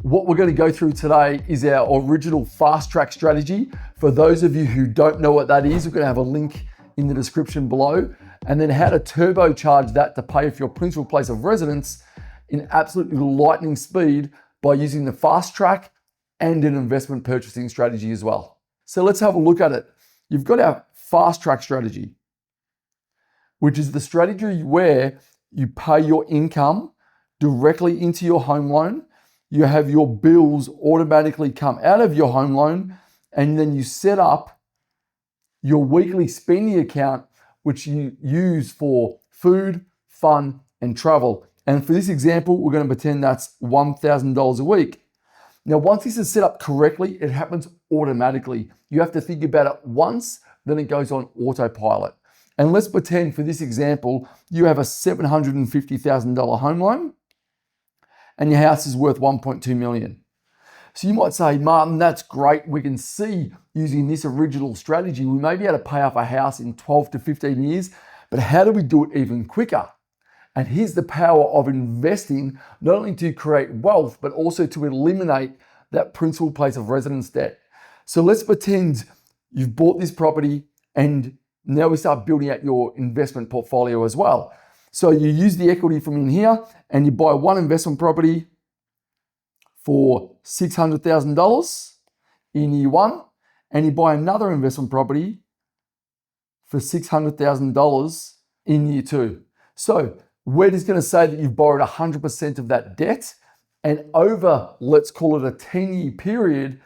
What we're going to go through today is our original fast track strategy. For those of you who don't know what that is, we're going to have a link in the description below, and then how to turbocharge that to pay for your principal place of residence in absolutely lightning speed by using the fast track and an investment purchasing strategy as well. So let's have a look at it. You've got our fast track strategy, which is the strategy where you pay your income directly into your home loan. You have your bills automatically come out of your home loan, and then you set up your weekly spending account, which you use for food, fun, and travel. And for this example, we're going to pretend that's $1,000 a week. Now, once this is set up correctly, it happens automatically. You have to think about it once, then it goes on autopilot. And let's pretend for this example, you have a $750,000 home loan and your house is worth 1.2 million. So you might say, Martin, that's great. We can see using this original strategy, we may be able to pay off a house in 12 to 15 years, but how do we do it even quicker? And here's the power of investing, not only to create wealth, but also to eliminate that principal place of residence debt. So let's pretend you've bought this property and now we start building out your investment portfolio as well. So you use the equity from in here and you buy one investment property for $600,000 in year one, and you buy another investment property for $600,000 in year two. So we're just going to say that you've borrowed 100% of that debt, and over, let's call it a 10-year period,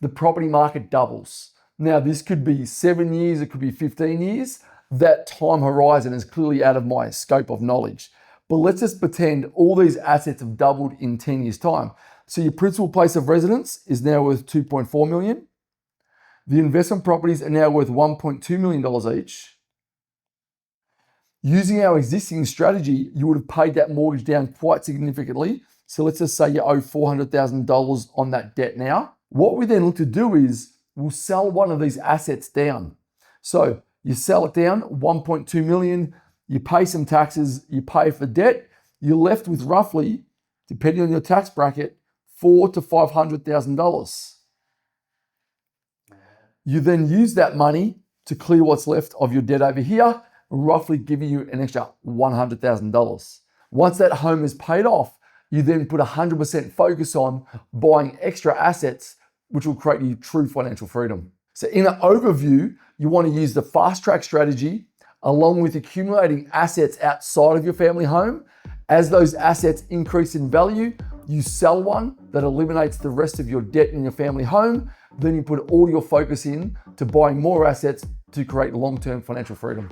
the property market doubles. Now, this could be 7 years, it could be 15 years. That time horizon is clearly out of my scope of knowledge. But let's just pretend all these assets have doubled in 10 years' time. So your principal place of residence is now worth $2.4 million. The investment properties are now worth $1.2 million each. Using our existing strategy, you would have paid that mortgage down quite significantly. So let's just say you owe $400,000 on that debt now. What we then look to do is we'll sell one of these assets down. So you sell it down, 1.2 million, you pay some taxes, you pay for debt, you're left with roughly, depending on your tax bracket, $400,000 to $500,000. You then use that money to clear what's left of your debt over here, roughly giving you an extra $100,000. Once that home is paid off, you then put 100% focus on buying extra assets, which will create you true financial freedom. So in an overview, you want to use the fast track strategy along with accumulating assets outside of your family home. As those assets increase in value, you sell one that eliminates the rest of your debt in your family home. Then you put all your focus in to buying more assets to create long-term financial freedom.